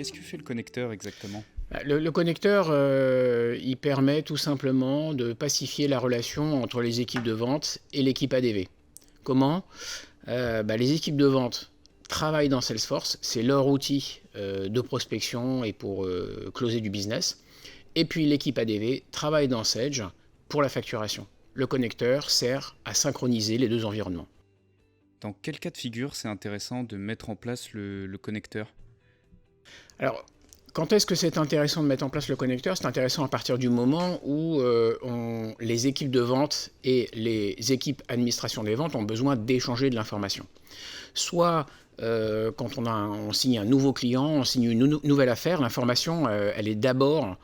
qu'est-ce que fait le connecteur exactement? Le connecteur, il permet tout simplement de pacifier la relation entre les équipes de vente et l'équipe ADV. Comment? Les équipes de vente travaillent dans Salesforce, c'est leur outil de prospection et pour closer du business. Et puis l'équipe ADV travaille dans Sage pour la facturation. Le connecteur sert à synchroniser les deux environnements. Dans quel cas de figure c'est intéressant de mettre en place le connecteur? Alors, quand est-ce que c'est intéressant de mettre en place le connecteur? C'est intéressant à partir du moment où les équipes de vente et les équipes administration des ventes ont besoin d'échanger de l'information. Soit quand on signe un nouveau client, on signe une nouvelle affaire, l'information, elle est d'abord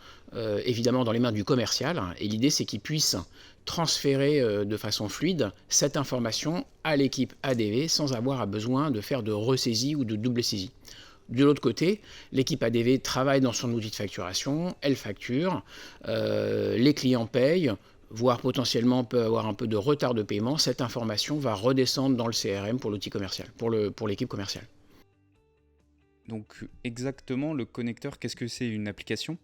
évidemment dans les mains du commercial. Et l'idée, c'est qu'il puisse transférer de façon fluide cette information à l'équipe ADV sans avoir besoin de faire de ressaisie ou de double saisie. De l'autre côté, l'équipe ADV travaille dans son outil de facturation, elle facture, les clients payent, voire potentiellement peut avoir un peu de retard de paiement. Cette information va redescendre dans le CRM pour l'outil commercial, pour l'équipe commerciale. Donc exactement, le connecteur, qu'est-ce que c'est? Une application?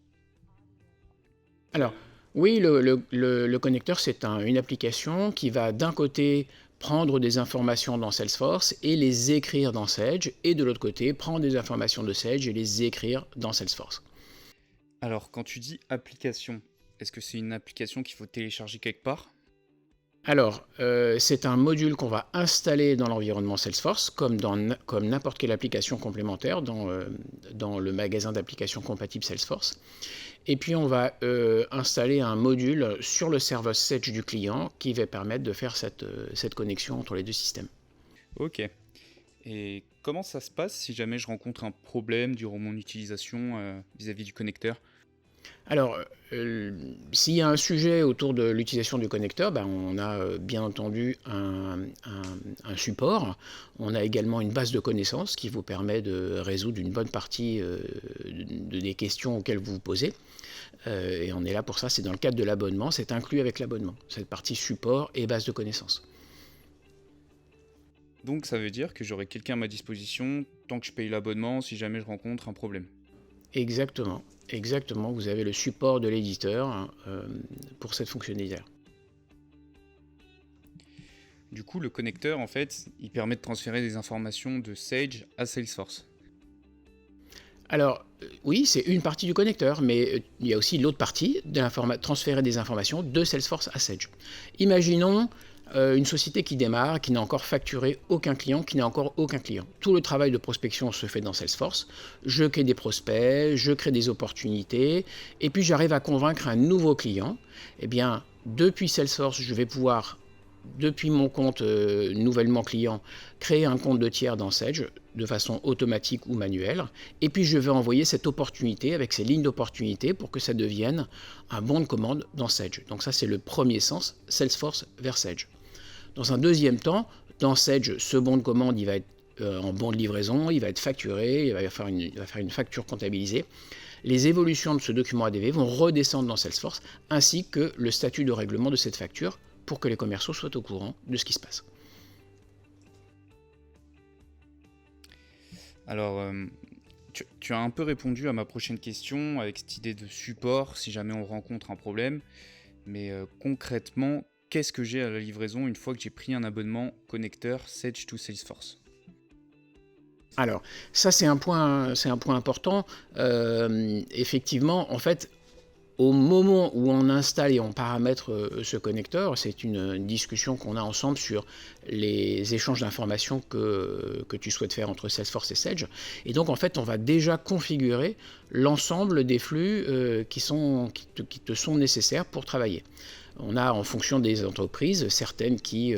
Alors, oui, le connecteur, c'est une application qui va d'un côté prendre des informations dans Salesforce et les écrire dans Sage, et de l'autre côté, prendre des informations de Sage et les écrire dans Salesforce. Alors quand tu dis application, est-ce que c'est une application qu'il faut télécharger quelque part? Alors, c'est un module qu'on va installer dans l'environnement Salesforce, comme n'importe quelle application complémentaire dans le magasin d'applications compatibles Salesforce. Et puis, on va installer un module sur le serveur Sage du client qui va permettre de faire cette connexion entre les deux systèmes. Ok. Et comment ça se passe si jamais je rencontre un problème durant mon utilisation vis-à-vis du connecteur? Alors, s'il y a un sujet autour de l'utilisation du connecteur, on a bien entendu un support. On a également une base de connaissances qui vous permet de résoudre une bonne partie des questions auxquelles vous vous posez. Et on est là pour ça, c'est dans le cadre de l'abonnement, c'est inclus avec l'abonnement, cette partie support et base de connaissances. Donc ça veut dire que j'aurai quelqu'un à ma disposition tant que je paye l'abonnement si jamais je rencontre un problème. Exactement, exactement, vous avez le support de l'éditeur pour cette fonctionnalité-là. Du coup, le connecteur, en fait, il permet de transférer des informations de Sage à Salesforce. Alors, oui, c'est une partie du connecteur, mais il y a aussi l'autre partie, transférer des informations de Salesforce à Sage. Imaginons une société qui démarre, qui n'a encore facturé aucun client, qui n'a encore aucun client. Tout le travail de prospection se fait dans Salesforce. Je crée des prospects, je crée des opportunités, et puis j'arrive à convaincre un nouveau client. Eh bien, depuis Salesforce, je vais pouvoir, depuis mon compte nouvellement client, créer un compte de tiers dans Sage de façon automatique ou manuelle, et puis je vais envoyer cette opportunité avec ces lignes d'opportunité pour que ça devienne un bon de commande dans Sage. Donc ça, c'est le premier sens, Salesforce vers Sage. Dans un deuxième temps, dans Sage, ce bon de commande, il va être en bon de livraison, il va être facturé, il va faire une facture comptabilisée. Les évolutions de ce document ADV vont redescendre dans Salesforce, ainsi que le statut de règlement de cette facture, pour que les commerciaux soient au courant de ce qui se passe. Alors, tu as un peu répondu à ma prochaine question avec cette idée de support si jamais on rencontre un problème. Mais concrètement, qu'est-ce que j'ai à la livraison une fois que j'ai pris un abonnement connecteur Sage to Salesforce? Alors, ça c'est un point important. Effectivement, en fait, au moment où on installe et on paramètre ce connecteur, c'est une discussion qu'on a ensemble sur les échanges d'informations que tu souhaites faire entre Salesforce et Sage. Et donc, en fait, on va déjà configurer l'ensemble des flux qui te sont nécessaires pour travailler. On a, en fonction des entreprises, certaines qui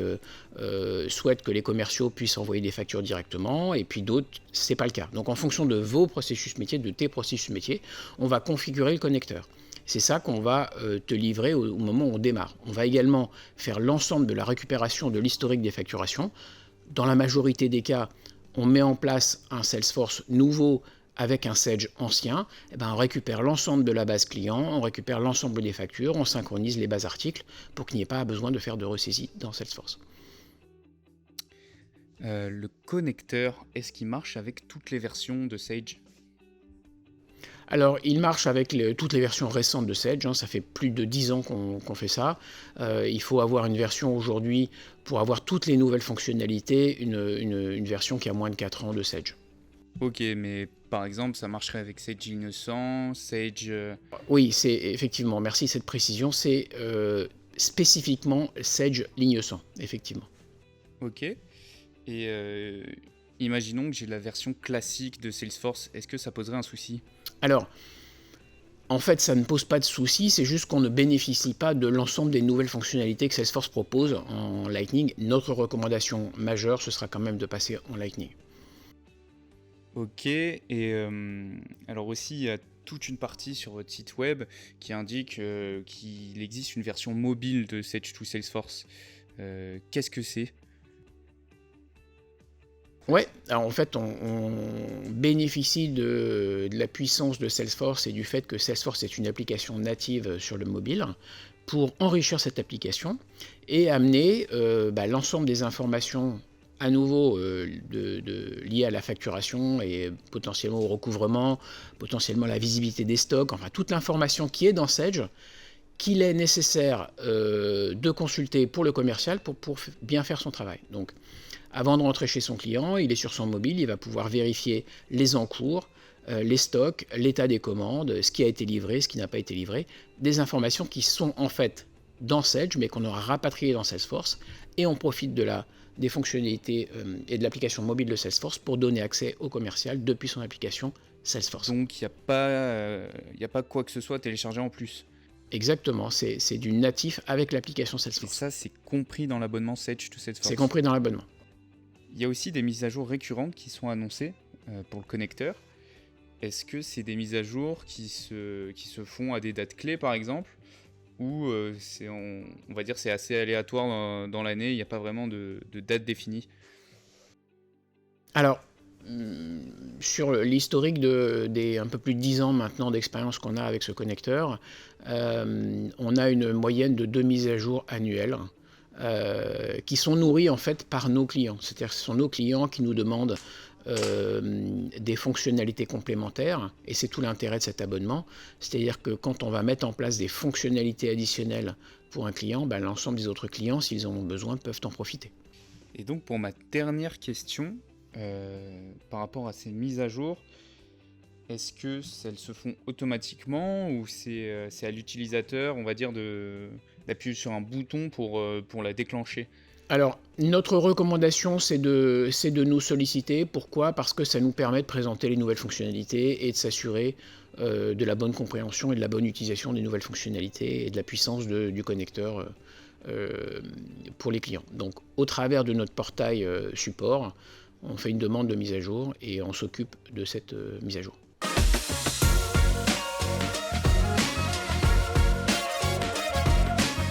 souhaitent que les commerciaux puissent envoyer des factures directement, et puis d'autres, ce n'est pas le cas. Donc, en fonction de vos processus métiers, de tes processus métiers, on va configurer le connecteur. C'est ça qu'on va te livrer au moment où on démarre. On va également faire l'ensemble de la récupération de l'historique des facturations. Dans la majorité des cas, on met en place un Salesforce nouveau avec un Sage ancien. On récupère l'ensemble de la base client, on récupère l'ensemble des factures, on synchronise les bases articles pour qu'il n'y ait pas besoin de faire de ressaisie dans Salesforce. Le connecteur, est-ce qu'il marche avec toutes les versions de Sage? Alors, il marche avec toutes les versions récentes de Sage, hein, ça fait plus de 10 ans qu'on fait ça. Il faut avoir une version aujourd'hui pour avoir toutes les nouvelles fonctionnalités, une version qui a moins de 4 ans de Sage. Ok, mais par exemple, ça marcherait avec Sage Innocent, Sage... Oui, c'est effectivement, merci cette précision, c'est spécifiquement Sage ligne 100, effectivement. Ok. Et imaginons que j'ai la version classique de Salesforce, est-ce que ça poserait un souci? Alors, en fait, ça ne pose pas de souci, c'est juste qu'on ne bénéficie pas de l'ensemble des nouvelles fonctionnalités que Salesforce propose en Lightning. Notre recommandation majeure, ce sera quand même de passer en Lightning. Ok, et alors aussi, il y a toute une partie sur votre site web qui indique qu'il existe une version mobile de Sage to Salesforce. Qu'est-ce que c'est? Ouais, alors en fait, on bénéficie de la puissance de Salesforce et du fait que Salesforce est une application native sur le mobile pour enrichir cette application et amener l'ensemble des informations à nouveau liées à la facturation et potentiellement au recouvrement, potentiellement à la visibilité des stocks, enfin toute l'information qui est dans Sage, qu'il est nécessaire de consulter pour le commercial pour bien faire son travail. Donc, avant de rentrer chez son client, il est sur son mobile, il va pouvoir vérifier les encours, les stocks, l'état des commandes, ce qui a été livré, ce qui n'a pas été livré, des informations qui sont en fait dans Sage, mais qu'on aura rapatriées dans Salesforce, et on profite des fonctionnalités et de l'application mobile de Salesforce pour donner accès au commercial depuis son application Salesforce. Donc, il n'y a pas quoi que ce soit téléchargé en plus. Exactement, c'est du natif avec l'application Et Salesforce. ça, c'est compris dans l'abonnement Sage to Salesforce. C'est compris dans l'abonnement. Il y a aussi des mises à jour récurrentes qui sont annoncées pour le connecteur. Est-ce que c'est des mises à jour qui se font à des dates clés, par exemple, ou on va dire c'est assez aléatoire dans l'année, il n'y a pas vraiment de date définie? Alors, sur l'historique des un peu plus de 10 ans maintenant d'expérience qu'on a avec ce connecteur, on a une moyenne de 2 mises à jour annuelles qui sont nourries en fait par nos clients. C'est-à-dire que ce sont nos clients qui nous demandent des fonctionnalités complémentaires, et c'est tout l'intérêt de cet abonnement. C'est-à-dire que quand on va mettre en place des fonctionnalités additionnelles pour un client, l'ensemble des autres clients, s'ils en ont besoin, peuvent en profiter. Et donc pour ma dernière question, par rapport à ces mises à jour, est-ce que elles se font automatiquement ou c'est à l'utilisateur, on va dire, d'appuyer sur un bouton pour la déclencher? Alors, notre recommandation, c'est de nous solliciter. Pourquoi? Parce que ça nous permet de présenter les nouvelles fonctionnalités et de s'assurer de la bonne compréhension et de la bonne utilisation des nouvelles fonctionnalités et de la puissance du connecteur pour les clients. Donc, au travers de notre portail support, on fait une demande de mise à jour et on s'occupe de cette mise à jour.